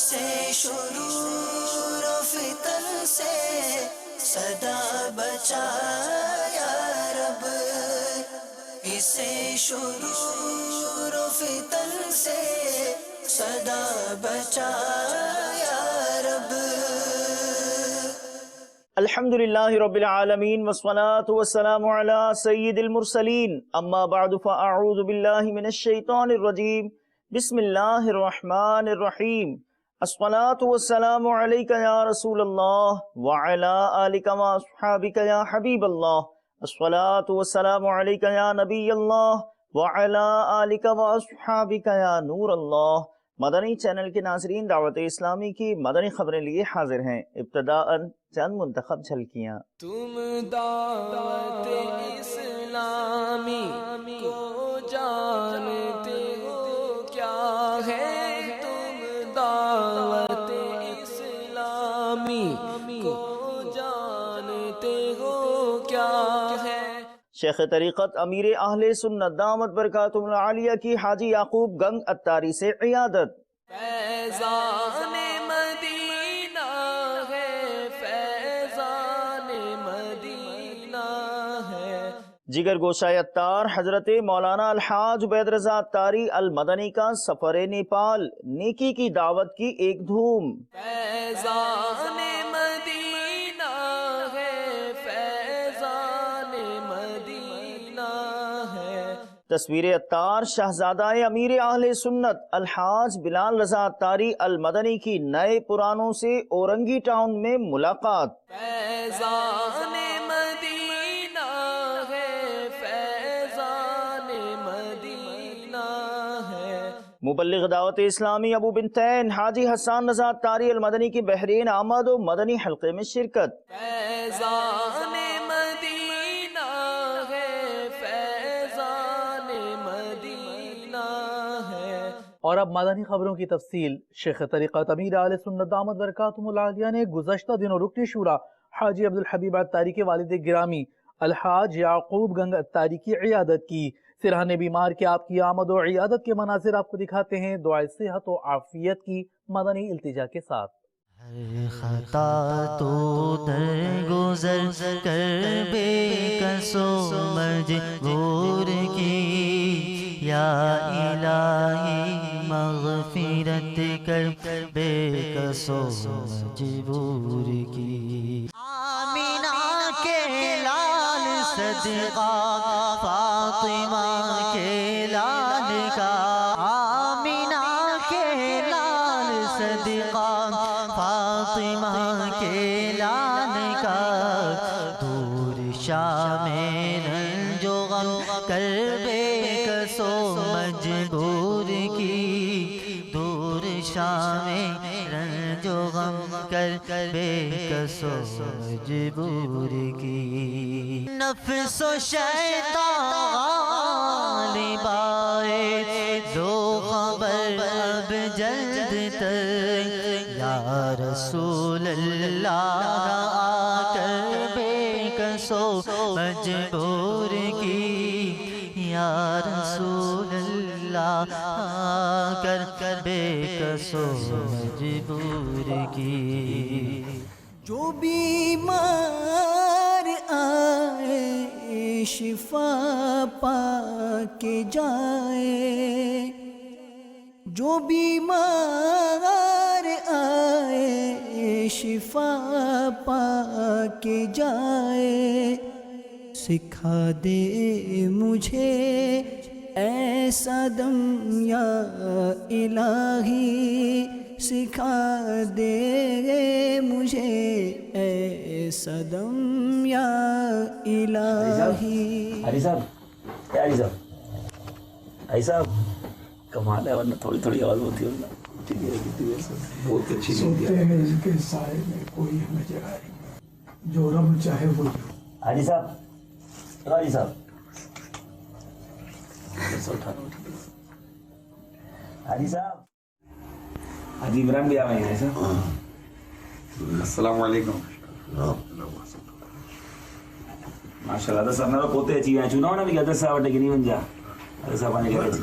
اسے شرور و فتن سے صدا بچا یا رب، اسے شرور و فتن سے صدا بچا یا رب۔ الحمدللہ رب العالمین والصلاة والسلام علی سید المرسلین، اما بعد فاعوذ باللہ من الشیطان الرجیم، بسم اللہ الرحمن الرحیم۔ الصلاة والسلام علیک یا رسول اللہ وعلی آلک واصحابک یا حبیب اللہ۔ الصلاة والسلام علیک یا نبی اللہ وعلی آلک واصحابک یا نور اللہ۔ مدنی چینل کے ناظرین، دعوت اسلامی کی مدنی خبریں لیے حاضر ہیں۔ ابتداءً چند منتخب جھلکیاں۔ تم دعوت اسلامی کو جانتے ہو کیا ہے، تم دعوت اسلامی کو جانتے ہو کیا ہے۔ شیخ طریقت امیر اہل سنت دامت برکاتہ العالیہ کی حاجی یعقوب گنگ اتاری سے عیادت۔ فیضان مدینہ ہے، فیضان مدینہ ہے۔ جگر گوشہ اتار حضرت مولانا الحاج عبید رضا اتاری المدنی کا سفر نیپال، نیکی کی دعوت کی ایک دھوم۔ فیضان مدینہ ہے، فیضان مدینہ ہے۔ تصویر اتار شہزادہ امیر اہل سنت الحاج بلال رضا اتاری المدنی کی نئے پرانوں سے اورنگی ٹاؤن میں ملاقات۔ فیضان مدینہ ہے، فیضان مدینہ ہے۔ مبلغ دعوت اسلامی ابو بنتین حاجی حسان رضا اتاری المدنی کی بحرین آمد و مدنی حلقے میں شرکت۔ فیضان مدینہ ہے، فیضان مدینہ ہے۔ اور اب مدنی خبروں کی تفصیل۔ شیخ طریقت امیر اہل سنت دامت برکاتہ العالیہ نے گزشتہ دنوں رکن شورا حاجی عبدالحبیب اتاری کے والد گرامی الحاج یعقوب گنگ اتاری کی عیادت کی۔ سرحان بیمار کے آپ کی آمد و عیادت کے مناظر آپ کو دکھاتے ہیں، دعائے صحت و عافیت کی مدنی التجا کے ساتھ۔ ہر خطا تو درگزر کر بے کس و مجبور کی، یا الہی مغفرت کر بے کس و مجبور کی۔ آمینہ کے لال صدقہ فاطمہ کے لال کا، آمینہ کے لال صدقہ فاطمہ کے لال کا، دور شام رنج و غم کر بے کس و مجبور کی، دور شام رنج و غم کر بے کس و مجبور کی۔ نفس و شیطان غالب آئے، دو خبر اب جلد تر، یا رسول اللہ آ کر بے کس و مجبور کی، یا رسول اللہ آ کر بے کس و مجبور کی۔ جو بیمار آئے شفا پا کے جائے، جو بیمار آئے شفا پا کے جائے، سکھا دے مجھے ایسا دم یا الہی، سکھا دے مجھے ایسا دم یا الہی۔ علی صاحب، علی صاحب، علی صاحب کمال ہے، ورنہ تھوڑی تھوڑی آواز ہوتی ہے نا، ٹھیک ہے، کتنی دیر سے بہت اچھی سنتے ہیں اس کے سائے میں کوئی ہمیں جگہ نہیں، جو رب چاہے وہ جو۔ علی صاحب، علی صاحب، علی صاحب، حاجی عمران بھی آئے ہیں صاحب۔ السلام علیکم۔ ماشاء اللہ سر نہ پوتے اچھی ہیں چنا ہونا بھی کہتے صاحب کہ نہیں بن جا صاحب نے کہا جی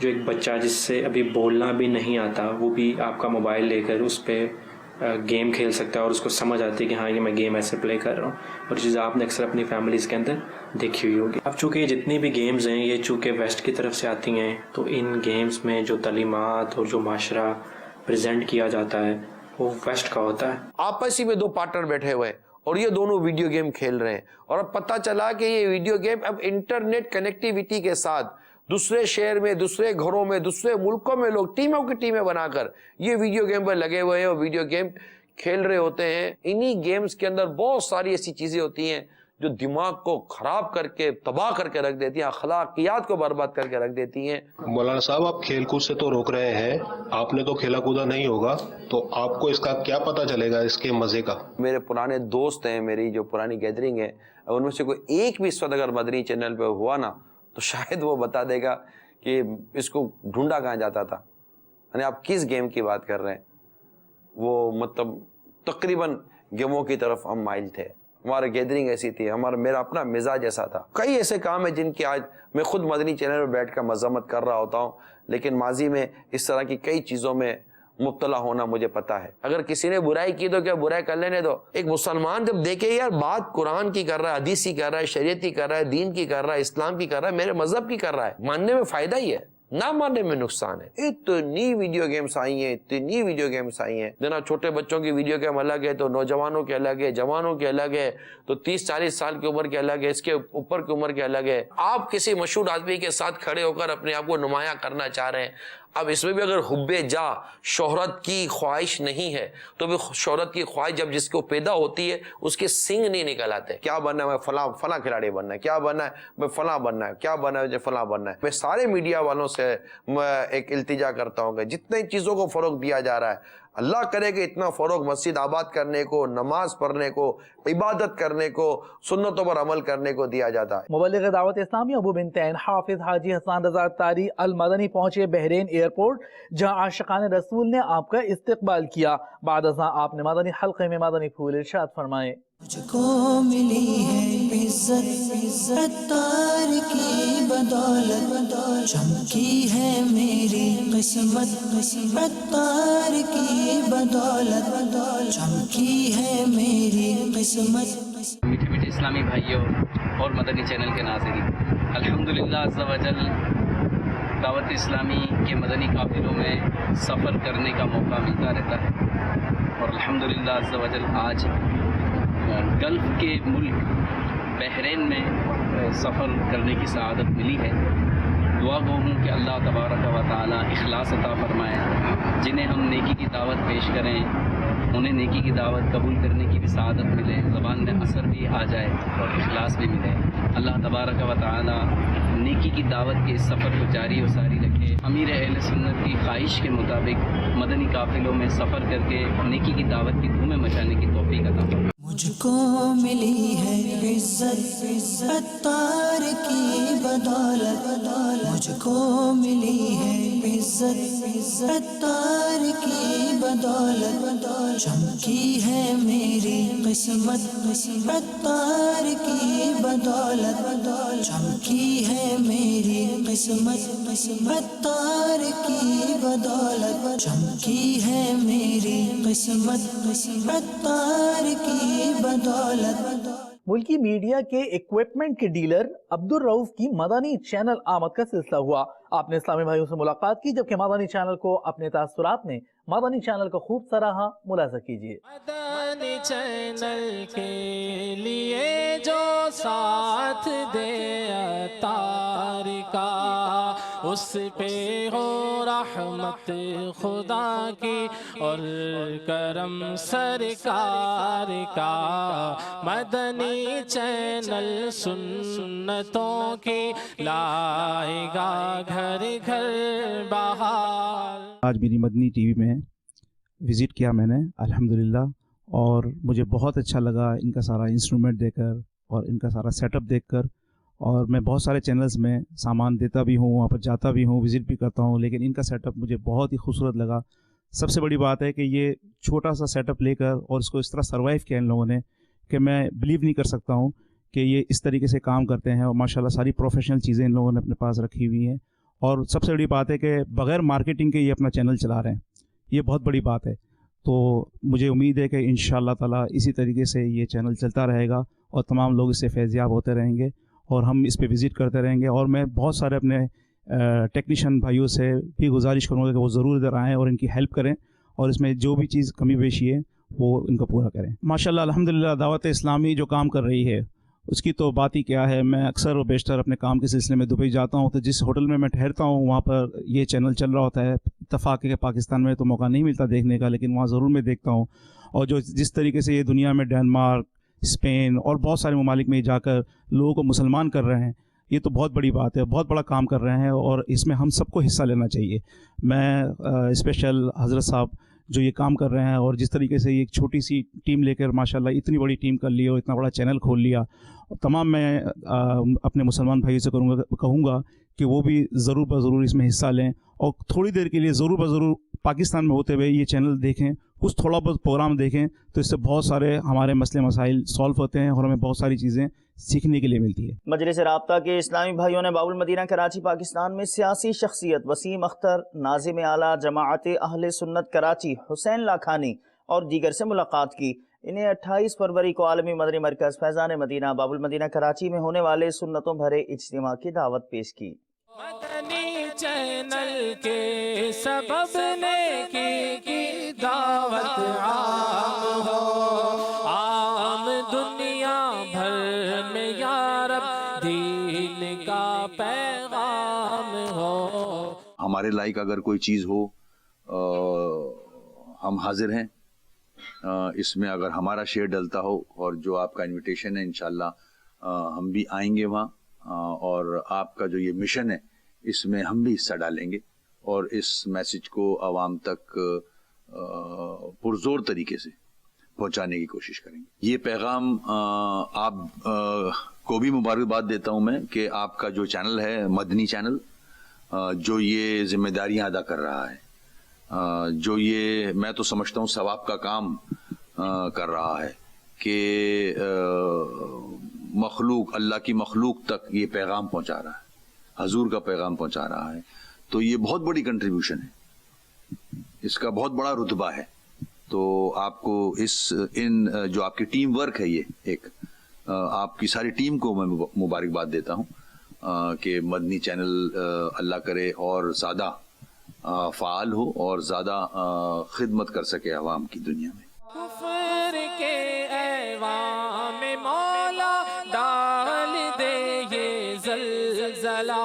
جو ایک بچہ جس سے ابھی بولنا بھی نہیں آتا وہ بھی آپ کا موبائل لے کر اس پہ گیم کھیل سکتا ہے اور اس کو سمجھ آتی ہے کہ ہاں یہ میں گیم ایسے پلے کر رہا ہوں، اور چیز آپ نے اکثر اپنی فیملیز کے اندر دیکھی ہوئی ہوگی. اب چونکہ جتنی بھی گیمز ہیں یہ چونکہ ویسٹ کی طرف سے آتی ہیں، تو ان گیمز میں جو تعلیمات اور جو معاشرہ پریزنٹ کیا جاتا ہے وہ ویسٹ کا ہوتا ہے. آپس ہی میں دو پارٹنر بیٹھے ہوئے ہیں اور یہ دونوں ویڈیو گیم کھیل رہے ہیں، اور اب پتہ چلا کہ یہ ویڈیو گیم اب انٹرنیٹ کنیکٹیویٹی کے ساتھ دوسرے شہر میں، دوسرے گھروں میں، دوسرے ملکوں میں لوگ ٹیموں کی ٹیمیں بنا کر یہ ویڈیو گیم پر لگے ہوئے ہیں اور ویڈیو گیم کھیل رہے ہوتے ہیں. انہی گیمز کے اندر بہت ساری ایسی چیزیں ہوتی ہیں جو دماغ کو خراب کر کے تباہ کر کے رکھ دیتی ہیں، اخلاقیات کو برباد کر کے رکھ دیتی ہیں. مولانا صاحب آپ کھیل کود سے تو روک رہے ہیں، آپ نے تو کھیلا کودا نہیں ہوگا، تو آپ کو اس کا کیا پتہ چلے گا اس کے مزے کا؟ میرے پرانے دوست ہیں، میری جو پرانی گیدرنگ ہے، ان میں سے کوئی ایک بھی اس وقت اگر مدنی چینل پہ ہوا نا تو شاید وہ بتا دے گا کہ اس کو ڈھونڈا کہاں جاتا تھا، یعنی آپ کس گیم کی بات کر رہے ہیں. وہ مطلب تقریباً گیموں کی طرف ہم مائل تھے، ہمارا گیدرنگ ایسی تھی، میرا اپنا مزاج ایسا تھا. کئی ایسے کام ہیں جن کی آج میں خود مدنی چینل پہ بیٹھ کر مذمت کر رہا ہوتا ہوں، لیکن ماضی میں اس طرح کی کئی چیزوں میں مبتلا ہونا مجھے پتا ہے. اگر کسی نے برائی کی تو کیا برائی کر لینے دو. ایک مسلمان جب دیکھے یار بات قرآن کی کر رہا ہے، حدیث کی کر رہا ہے، شریعت کی کر رہا ہے، دین کی کر رہا ہے، اسلام کی کر رہا ہے، میرے مذہب کی کر رہا ہے، ماننے میں فائدہ ہی ہے، نہ ماننے میں نقصان ہے. اتنی ویڈیو گیمز آئی ہیں، اتنی ویڈیو گیمز آئی ہیں. جناب چھوٹے بچوں کی ویڈیو گیم الگ ہے، تو نوجوانوں کے الگ ہے، جوانوں کے الگ ہے، تو 30-40 سال کی عمر کے الگ ہے، اس کے اوپر کی عمر کے الگ ہے. آپ کسی مشہور آدمی کے ساتھ کھڑے ہو کر اپنے آپ کو نمایاں کرنا چاہ رہے ہیں. اب اس میں بھی اگر حب جا شہرت کی خواہش نہیں ہے تو بھی شہرت کی خواہش جب جس کو پیدا ہوتی ہے اس کے سنگ نہیں نکل آتے. کیا بننا ہے؟ میں فلاں کھلاڑی بننا ہے. کیا بننا ہے؟ میں فلاں بننا ہے. کیا بننا ہے؟ مجھے فلاں بننا ہے. میں سارے میڈیا والوں سے ایک التجا کرتا ہوں کہ جتنے چیزوں کو فروغ دیا جا رہا ہے، اللہ کرے کہ اتنا فروغ مسجد آباد کرنے کو، نماز پڑھنے کو، عبادت کرنے کو، سنتوں پر عمل کرنے کو دیا جاتا ہے. مبلغ دعوت اسلامی ابو بنتین حافظ حاجی حسان رضا تاری المدنی پہنچے بحرین ایئرپورٹ، جہاں عاشقان رسول نے آپ کا استقبال کیا. بعد ازاں آپ نے مدنی حلقے میں مدنی پھول ارشاد فرمائے. مجھ کو ملی ہے عزت اتار کی بدولت، چمکی ہے میری قسمت اتار کی بدولت، چمکی ہے میری قسمت. میٹھے میٹھے اسلامی بھائیوں اور مدنی چینل کے ناظرین، الحمدللہ عز و جل دعوت اسلامی کے مدنی قافلوں میں سفر کرنے کا موقع ملتا رہتا ہے، اور الحمدللہ عز و جل آج گلف کے ملک بحرین میں سفر کرنے کی سعادت ملی ہے. دعا گو ہوں کہ اللہ تبارک و تعالی اخلاص عطا فرمائے. جنہیں ہم نیکی کی دعوت پیش کریں انہیں نیکی کی دعوت قبول کرنے کی بھی سعادت ملے، زبان میں اثر بھی آ جائے اور اخلاص بھی ملے. اللہ تبارک و تعالی نیکی کی دعوت کے اس سفر کو جاری و ساری رکھے. امیر اہل سنت کی خواہش کے مطابق مدنی قافلوں میں سفر کر کے نیکی کی دعوت کی دھومیں مچانے کی توفیق عطا فرمائے. مجھ کو ملی ہے عزت اتار کی بدولت، مجھ کو ملی ہے عزت اتار کی بدولت، چمکی ہے میری قسمت اتار کی بدولت، چمکی ہے میری قسمت اتار کی بدولت، چمکی ہے میری قسمت اتار کی بدولت. ملکی میڈیا کے ایکوپمنٹ کے ڈیلر عبدالرؤف کی مدنی چینل آمد کا سلسلہ ہوا. آپ نے اسلامی بھائیوں سے ملاقات کی، جبکہ مدنی چینل کو اپنے تاثرات میں مدنی چینل کو خوب سراہا. ملاحظہ کیجیے. مدنی چینل کے لیے جو ساتھ دے اتار کا، اس پہ ہو رحمت خدا کی اور کرم سرکار کا. مدنی چینل سنتوں کی لائے گا گھر گھر بہار. آج میری مدنی ٹی وی میں وزٹ کیا میں نے الحمدللہ، اور مجھے بہت اچھا لگا ان کا سارا انسٹرومنٹ دیکھ کر اور ان کا سارا سیٹ اپ دیکھ کر. اور میں بہت سارے چینلز میں سامان دیتا بھی ہوں، وہاں پر جاتا بھی ہوں، وزٹ بھی کرتا ہوں، لیکن ان کا سیٹ اپ مجھے بہت ہی خوبصورت لگا. سب سے بڑی بات ہے کہ یہ چھوٹا سا سیٹ اپ لے کر اور اس کو اس طرح سروائیو کیا ان لوگوں نے کہ میں بلیو نہیں کر سکتا ہوں کہ یہ اس طریقے سے کام کرتے ہیں. اور ماشاءاللہ ساری پروفیشنل چیزیں ان لوگوں نے اپنے پاس رکھی ہوئی ہیں اور سب سے بڑی بات ہے کہ بغیر مارکیٹنگ کے یہ اپنا چینل چلا رہے ہیں، یہ بہت بڑی بات ہے. تو مجھے امید ہے کہ انشاءاللہ تعالیٰ اسی طریقے سے یہ چینل چلتا رہے گا اور تمام لوگ اس سے فیض یاب ہوتے رہیں گے اور ہم اس پہ وزٹ کرتے رہیں گے. اور میں بہت سارے اپنے ٹیکنیشین بھائیوں سے بھی گزارش کروں گا کہ وہ ضرور ادھر آئیں اور ان کی ہیلپ کریں اور اس میں جو بھی چیز کمی بیشی ہے وہ ان کو پورا کریں. ماشاءاللہ الحمدللہ دعوت اسلامی جو کام کر رہی ہے اس کی تو بات ہی کیا ہے. میں اکثر و بیشتر اپنے کام کے سلسلے میں دبئی جاتا ہوں تو جس ہوٹل میں ٹھہرتا ہوں وہاں پر یہ چینل چل رہا ہوتا ہے. اتفاق ہے کہ پاکستان میں تو موقع نہیں ملتا دیکھنے کا، لیکن وہاں ضرور میں دیکھتا ہوں. اور جس طریقے سے یہ دنیا میں ڈنمارک، اسپین اور بہت سارے ممالک میں جا کر لوگوں کو مسلمان کر رہے ہیں، یہ تو بہت بڑی بات ہے، بہت بڑا کام کر رہے ہیں اور اس میں ہم سب کو حصہ لینا چاہیے. میں اسپیشل حضرت صاحب جو یہ کام کر رہے ہیں اور جس طریقے سے یہ ایک چھوٹی سی ٹیم لے کر ماشاءاللہ اتنی بڑی ٹیم کر لی اور اتنا بڑا چینل کھول لیا، تمام میں اپنے مسلمان بھائیوں سے کہوں گا کہ وہ بھی ضرور بضرور اس میں حصہ لیں اور تھوڑی دیر کے لیے ضرور بضرور پاکستان میں ہوتے ہوئے یہ چینل دیکھیں، کچھ تھوڑا بہت پروگرام دیکھیں تو اس سے بہت سارے ہمارے مسئلے مسائل سولو ہوتے ہیں اور ہمیں بہت ساری چیزیں سیکھنے کے لیے ملتی ہے. مجلس رابطہ کے اسلامی بھائیوں نے باب المدینہ کراچی پاکستان میں سیاسی شخصیت وسیم اختر، ناظم اعلیٰ جماعت اہل سنت کراچی حسین لاکھانی اور دیگر سے ملاقات کی. انہیں 28 فروری کو عالمی مدنی مرکز فیضان مدینہ باب المدینہ کراچی میں ہونے والے سنتوں بھرے اجتماع کی دعوت پیش کی. مدنی چینل کے سبب نیکی کی دعوت عام ہو، عام دنیا بھر میں یا رب دین کا پیغام ہو. ہمارے لائق اگر کوئی چیز ہو ہم حاضر ہیں اس میں، اگر ہمارا شیئر ڈلتا ہو اور جو آپ کا انویٹیشن ہے انشاءاللہ ہم بھی آئیں گے وہاں اور آپ کا جو یہ مشن ہے اس میں ہم بھی حصہ ڈالیں گے اور اس میسج کو عوام تک پرزور طریقے سے پہنچانے کی کوشش کریں گے. یہ پیغام آپ کو بھی مبارکباد دیتا ہوں میں کہ آپ کا جو چینل ہے مدنی چینل جو یہ ذمہ داریاں ادا کر رہا ہے، جو یہ میں تو سمجھتا ہوں ثواب کا کام کر رہا ہے کہ مخلوق اللہ کی مخلوق تک یہ پیغام پہنچا رہا ہے، حضور کا پیغام پہنچا رہا ہے، تو یہ بہت بڑی کنٹریبیوشن ہے، اس کا بہت بڑا رتبہ ہے. تو آپ کو ان جو آپ کی ٹیم ورک ہے یہ ایک آپ کی ساری ٹیم کو میں مبارکباد دیتا ہوں کہ مدنی چینل اللہ کرے اور زیادہ فعال ہو اور زیادہ خدمت کر سکے عوام کی دنیا میں. کفر کے ایوان میں مولا ڈال دے یہ زلزلہ،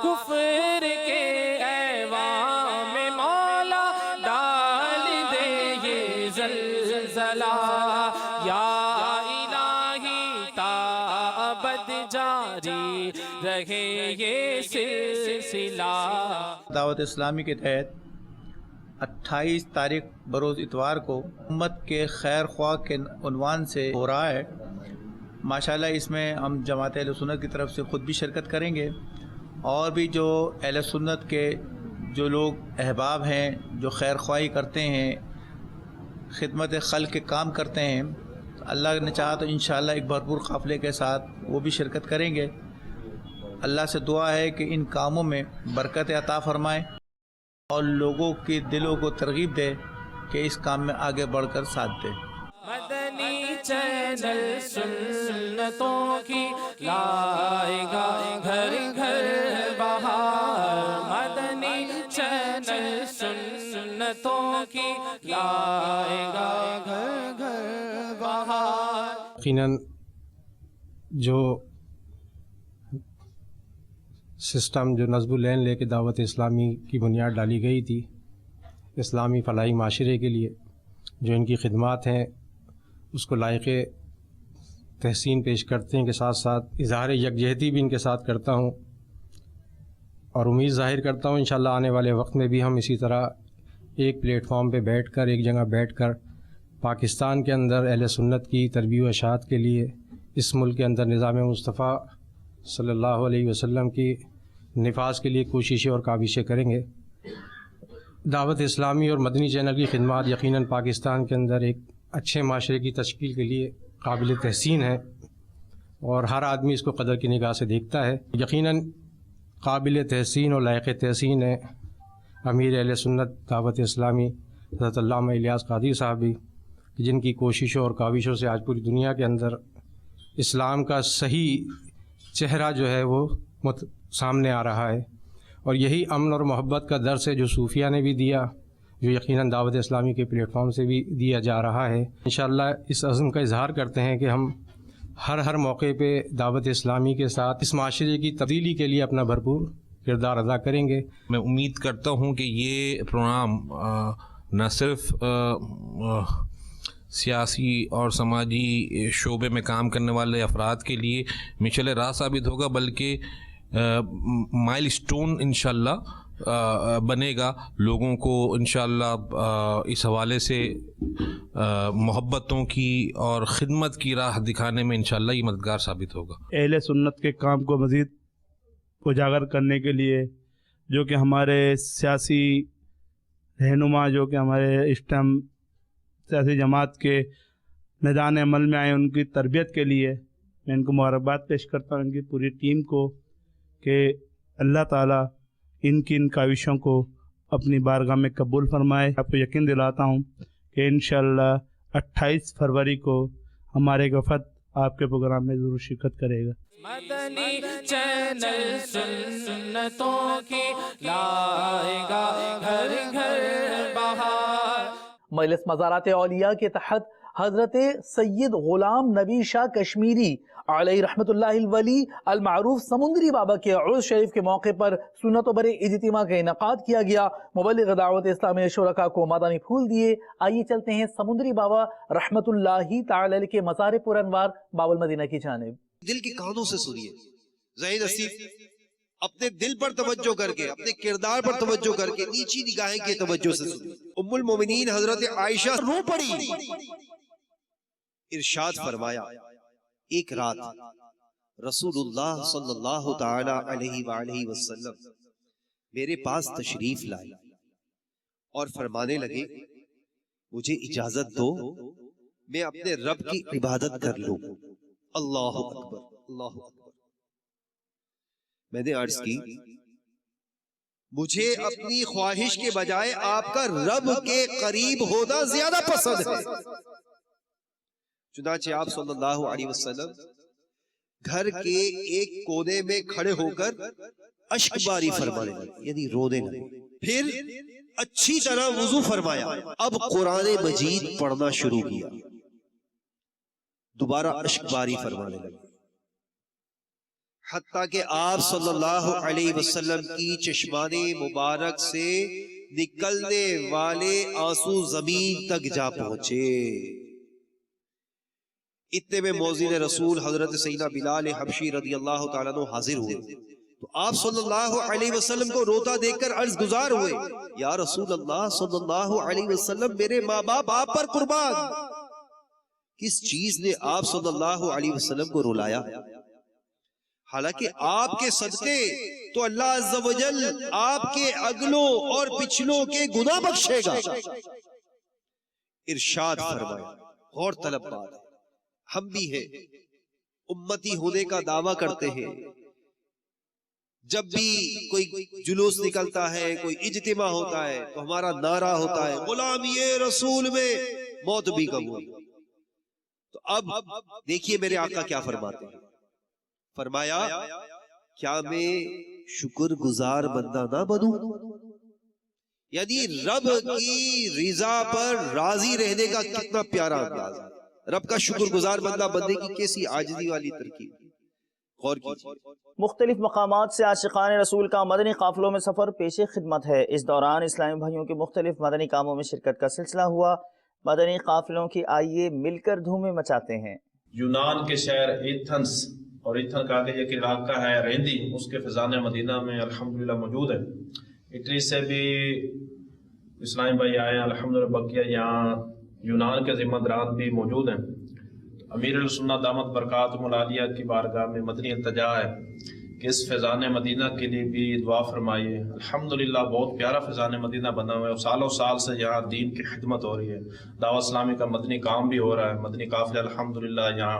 کفر کے ایوان میں مولا ڈال دے یہ زلزلہ، یا الہی تا ابد جاری رہے یہ سلسلہ. دعوت اسلامی کے تحت 28 تاریخ بروز اتوار کو امت کے خیر خواہ کے عنوان سے ہو رہا ہے. ماشاءاللہ اس میں ہم جماعت اہل سنت کی طرف سے خود بھی شرکت کریں گے اور بھی جو اہل سنت کے جو لوگ احباب ہیں جو خیر خواہی کرتے ہیں، خدمت خلق کے کام کرتے ہیں، اللہ نے چاہا تو انشاءاللہ ایک بھرپور قافلے کے ساتھ وہ بھی شرکت کریں گے. اللہ سے دعا ہے کہ ان کاموں میں برکت عطا فرمائے اور لوگوں کے دلوں کو ترغیب دے کہ اس کام میں آگے بڑھ کر ساتھ دے. مدنی چینل سنتوں کی لائے گا گھر گھر بہار، مدنی چینل سنتوں کی لائے گا گھر گھر بہار. یقیناً جو سسٹم جو نظم العین لے کے دعوت اسلامی کی بنیاد ڈالی گئی تھی اسلامی فلاحی معاشرے کے لیے، جو ان کی خدمات ہیں اس کو لائق تحسین پیش کرتے ہیں کے ساتھ ساتھ اظہار یکجہتی بھی ان کے ساتھ کرتا ہوں اور امید ظاہر کرتا ہوں انشاءاللہ آنے والے وقت میں بھی ہم اسی طرح ایک پلیٹ فارم پہ بیٹھ کر ایک جگہ بیٹھ کر پاکستان کے اندر اہل سنت کی تربیت و اشاعت کے لیے اس ملک کے اندر نظام مصطفیٰ صلی اللہ علیہ وسلم کی نفاذ کے لیے کوششیں اور کاوشیں کریں گے. دعوت اسلامی اور مدنی چینل کی خدمات یقیناً پاکستان کے اندر ایک اچھے معاشرے کی تشکیل کے لیے قابل تحسین ہے اور ہر آدمی اس کو قدر کی نگاہ سے دیکھتا ہے. یقیناً قابل تحسین اور لائق تحسین ہے امیر اہل سنت دعوت اسلامی حضرت علامہ الیاس قادری صاحب بھی، جن کی کوششوں اور کاوشوں سے آج پوری دنیا کے اندر اسلام کا صحیح چہرہ جو ہے وہ سامنے آ رہا ہے، اور یہی امن اور محبت کا درس ہے جو صوفیہ نے بھی دیا، جو یقیناً دعوت اسلامی کے پلیٹ فارم سے بھی دیا جا رہا ہے۔ انشاءاللہ اس عزم کا اظہار کرتے ہیں کہ ہم ہر موقع پہ دعوت اسلامی کے ساتھ اس معاشرے کی تبدیلی کے لیے اپنا بھرپور کردار ادا کریں گے۔ میں امید کرتا ہوں کہ یہ پروگرام نہ صرف سیاسی اور سماجی شعبے میں کام کرنے والے افراد کے لیے مشعل راہ ثابت ہوگا، بلکہ مائل سٹون انشاءاللہ بنے گا، لوگوں کو انشاءاللہ اس حوالے سے محبتوں کی اور خدمت کی راہ دکھانے میں انشاءاللہ یہ مددگار ثابت ہوگا۔ اہل سنت کے کام کو مزید اجاگر کرنے کے لیے جو کہ ہمارے سیاسی رہنما، جو کہ ہمارے اس ٹائم سیاسی جماعت کے میدان عمل میں آئے، ان کی تربیت کے لیے میں ان کو مبارکباد پیش کرتا ہوں، ان کی پوری ٹیم کو، کہ اللہ تعالیٰ ان کاوشوں کو اپنی بارگاہ میں قبول فرمائے۔ آپ کو یقین دلاتا ہوں کہ انشاءاللہ 28 فروری کو ہمارے ایک وفد آپ کے پروگرام میں ضرور شرکت کرے گا۔ مدنی چینل سنتوں کی لائے گا گھر گھر بہار۔ مجلس مزارات اولیاء کے تحت حضرت سید غلام نبی شاہ کشمیری علیہ رحمت اللہ الولی المعروف سمندری بابا کے عرس شریف کے موقع پر سنت و برے اجتماع کا انعقاد کیا گیا۔ مبلغ دعوت اسلامی شرکاء کو مدنی پھول دیے۔ آئیے چلتے ہیں سمندری بابا رحمت اللہ تعالی علیہ کے مزار پر انوار باب المدینہ کی جانب۔ دل کے کانوں سے سنیے، ذہن نصیب اپنے دل پر توجہ کر کے، اپنے کردار پر توجہ کر کے، نیچی نگاہیں کی توجہ سے سنیے۔ ام المومنین حضرت عائشہ رو پڑی، ارشاد فرمایا، ایک رات رسول اللہ صلی اللہ تعالی علیہ وآلہ وسلم میرے پاس تشریف لائے اور فرمانے لگے، مجھے اجازت دو میں اپنے رب کی عبادت کر لوں۔ اللہ اکبر، اللہ اکبر۔ میں نے عرض کی، مجھے اپنی خواہش کے بجائے آپ کا رب کے قریب ہونا زیادہ پسند ہے۔ چنانچہ آپ صلی اللہ علیہ وسلم گھر کے ایک کونے میں کھڑے ہو کر اشک باری فرمانے لگے، یعنی رونے لگے۔ پھر اچھی طرح وضو فرمایا، اب قرآن مجید پڑھنا شروع کیا، دوبارہ اشک باری فرمانے لگے، حتیٰ کہ آپ صلی اللہ علیہ وسلم کی چشمان مبارک سے نکلنے والے آنسو زمین تک جا پہنچے۔ اتنے میں موذن رسول حضرت سیدنا بلال حبشی رضی اللہ تعالیٰ عنہ حاضر ہوئے، تو آپ صلی اللہ علیہ وسلم کو روتا دیکھ کر عرض گزار ہوئے، یا رسول اللہ صلی اللہ علیہ وسلم، میرے ماں باپ آپ پر قربان۔ کس چیز نے آپ صلی اللہ علیہ وسلم کو رلایا؟ حالانکہ آپ کے صدقے تو اللہ عز و جل آپ کے اگلوں اور پچھلوں کے گناہ بخشے گا۔ ارشاد فرمایا، غور طلب بات ہے، ہم بھی ہیں، امتی ہونے کا دعویٰ کرتے ہیں، جب بھی کوئی جلوس نکلتا ہے، کوئی اجتماع ہوتا ہے تو ہمارا نعرہ ہوتا ہے، غلامی رسول میں موت بھی قبول۔ تو اب دیکھیے میرے آقا کیا فرماتے ہیں، فرمایا، کیا میں شکر گزار بندہ نہ بنوں؟ یعنی رب کی رضا پر راضی رہنے کا کتنا پیارا انداز ہے، رب کا شکر گزار بندہ بننے کی کیسی عاجزی والی ترکیب، غور کیجیے۔ مختلف مقامات سے عاشقان رسول کا مدنی قافلوں میں سفر پیش خدمت ہے۔ اس دوران اسلامی بھائیوں کے مختلف مدنی کاموں میں شرکت کا سلسلہ ہوا۔ مدنی قافلوں کی آئیے مل کر دھومیں مچاتے ہیں۔ یونان کے شہر ایتھنس، اور ایتھن کا آگے ایک علاقہ ہے رہندی، اس کے فیضان مدینہ میں الحمدللہ موجود ہے۔ اٹلی سے بھی اسلامی بھائی آئے ہیں الحمدللہ، بقیہ یہاں یونان کے ذمہ داران بھی موجود ہیں۔ امیر السنت دامت برکاتہم العالیہ کی بارگاہ میں مدنی التجا ہے کہ اس فیضان مدینہ کے لیے بھی دعا فرمائیے۔ الحمدللہ بہت پیارا فیضان مدینہ بنا ہوا ہے، سالوں سال سے یہاں دین کی خدمت ہو رہی ہے، دعوت اسلامی کا مدنی کام بھی ہو رہا ہے، مدنی قافلے الحمدللہ یہاں